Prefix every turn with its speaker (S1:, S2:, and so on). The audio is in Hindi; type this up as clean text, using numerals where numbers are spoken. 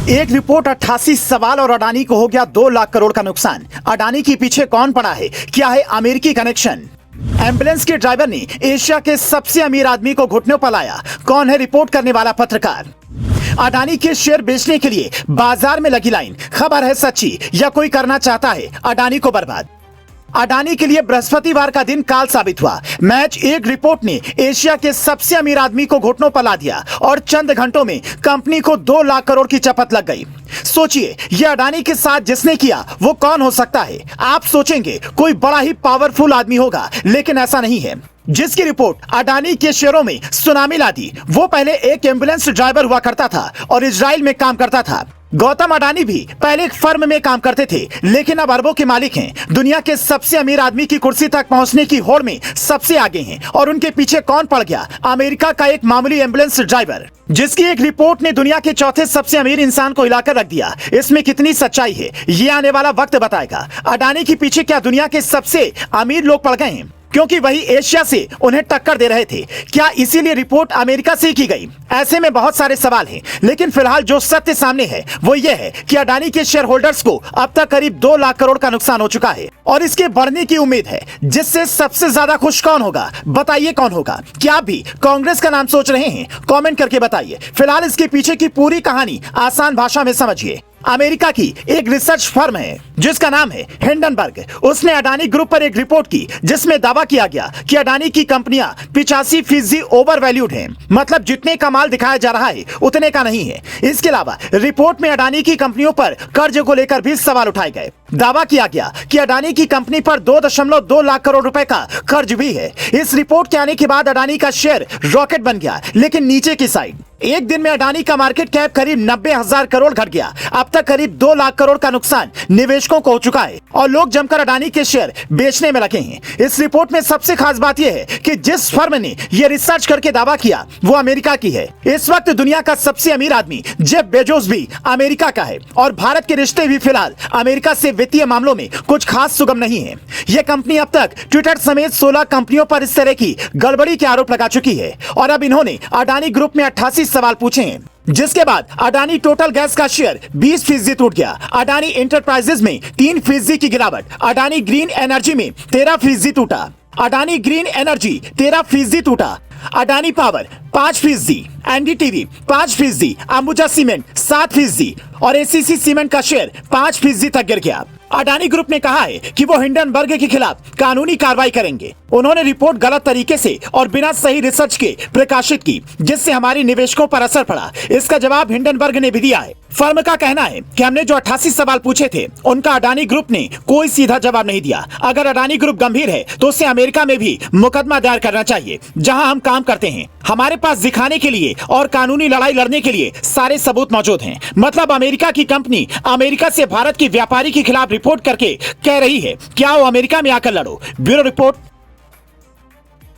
S1: एक रिपोर्ट 88 सवाल और अडानी को हो गया 2 लाख करोड़ का नुकसान। अडानी के पीछे कौन पड़ा है, क्या है अमेरिकी कनेक्शन? एम्बुलेंस के ड्राइवर ने एशिया के सबसे अमीर आदमी को घुटनों पर लाया, कौन है रिपोर्ट करने वाला पत्रकार? अडानी के शेयर बेचने के लिए बाजार में लगी लाइन, खबर है सच्ची या कोई करना चाहता है अडानी को बर्बाद? अडानी के लिए बृहस्पतिवार का दिन काल साबित हुआ। मैच एक रिपोर्ट ने एशिया के सबसे अमीर आदमी को घुटनों पर ला दिया और चंद घंटों में कंपनी को 2 लाख करोड़ की चपत लग गई। सोचिए, यह अडानी के साथ जिसने किया वो कौन हो सकता है? आप सोचेंगे कोई बड़ा ही पावरफुल आदमी होगा, लेकिन ऐसा नहीं है। जिसकी रिपोर्ट अडानी के शेयरों में सुनामी ला दी, वो पहले एक एम्बुलेंस ड्राइवर हुआ करता था और इजराइल में काम करता था। गौतम अडानी भी पहले एक फर्म में काम करते थे, लेकिन अब अरबों के मालिक हैं। दुनिया के सबसे अमीर आदमी की कुर्सी तक पहुंचने की होड़ में सबसे आगे हैं। और उनके पीछे कौन पड़ गया? अमेरिका का एक मामूली एम्बुलेंस ड्राइवर, जिसकी एक रिपोर्ट ने दुनिया के चौथे सबसे अमीर इंसान को हिलाकर रख दिया। इसमें कितनी सच्चाई है, ये आने वाला वक्त बताएगा। अडानी के पीछे क्या दुनिया के सबसे अमीर लोग पड़ गए हैं, क्योंकि वही एशिया से उन्हें टक्कर दे रहे थे? क्या इसीलिए रिपोर्ट अमेरिका से की गई? ऐसे में बहुत सारे सवाल हैं, लेकिन फिलहाल जो सत्य सामने है वो ये है कि अडानी के शेयर होल्डर्स को अब तक करीब 2 लाख करोड़ का नुकसान हो चुका है और इसके बढ़ने की उम्मीद है। जिससे सबसे ज्यादा खुश कौन होगा? बताइए कौन होगा? क्या आप भी कांग्रेस का नाम सोच रहे हैं? कमेंट करके बताइए। फिलहाल इसके पीछे की पूरी कहानी आसान भाषा में समझिए। अमेरिका की एक रिसर्च फर्म है जिसका नाम है हिंडनबर्ग। उसने अडानी ग्रुप पर एक रिपोर्ट की जिसमें दावा किया गया कि अडानी की कंपनियां 85% ओवर वैल्यूड हैं। मतलब जितने का माल दिखाया जा रहा है उतने का नहीं है। इसके अलावा रिपोर्ट में अडानी की कंपनियों पर कर्ज को लेकर भी सवाल उठाए गए। दावा किया गया कि अडानी की कंपनी पर 2.2 लाख करोड़ रुपए का कर्ज भी है। इस रिपोर्ट के आने के बाद अडानी का शेयर रॉकेट बन गया, लेकिन नीचे की साइड। एक दिन में अडानी का मार्केट कैप करीब 90,000 करोड़ घट गया। अब तक करीब 2 लाख करोड़ का नुकसान निवेशकों को हो चुका है और लोग जमकर अडानी के शेयर बेचने में लगे हैं। इस रिपोर्ट में सबसे खास बात यह है कि जिस फर्म ने यह रिसर्च करके दावा किया वो अमेरिका की है। इस वक्त दुनिया का सबसे अमीर आदमी जेफ बेजोस भी अमेरिका का है और भारत के रिश्ते भी फिलहाल अमेरिका से वित्तीय मामलों में कुछ खास सुगम नहीं है। यह कंपनी अब तक ट्विटर समेत 16 कंपनियों पर इस तरह की गड़बड़ी के आरोप लगा चुकी है और अब इन्होंने अडानी ग्रुप में 88 सवाल पूछे हैं। जिसके बाद अडानी टोटल गैस का शेयर 20% टूट गया। अडानी इंटरप्राइजेज में 3% की गिरावट। अडानी ग्रीन एनर्जी में 13% टूटा। अडानी ग्रीन एनर्जी 13% टूटा। Adani power 5%, NDTV 5%, Ambuja cement 7% और एसीसी सीमेंट का शेयर 5% तक गिर गया। अडानी ग्रुप ने कहा है कि वो हिंडनबर्ग के खिलाफ कानूनी कार्रवाई करेंगे। उन्होंने रिपोर्ट गलत तरीके से और बिना सही रिसर्च के प्रकाशित की, जिससे हमारे निवेशकों पर असर पड़ा। इसका जवाब हिंडनबर्ग ने भी दिया है। फर्म का कहना है कि हमने जो 88 सवाल पूछे थे उनका अडानी ग्रुप ने कोई सीधा जवाब नहीं दिया। अगर अडानी ग्रुप गंभीर है तो उसे अमेरिका में भी मुकदमा दायर करना चाहिए, जहां हम काम करते हैं। हमारे पास दिखाने के लिए और कानूनी लड़ाई लड़ने के लिए सारे सबूत मौजूद हैं। मतलब अमेरिका की कंपनी अमेरिका से भारत की व्यापारी के खिलाफ रिपोर्ट करके कह रही है क्या वो अमेरिका में आकर लड़ो। Bureau report.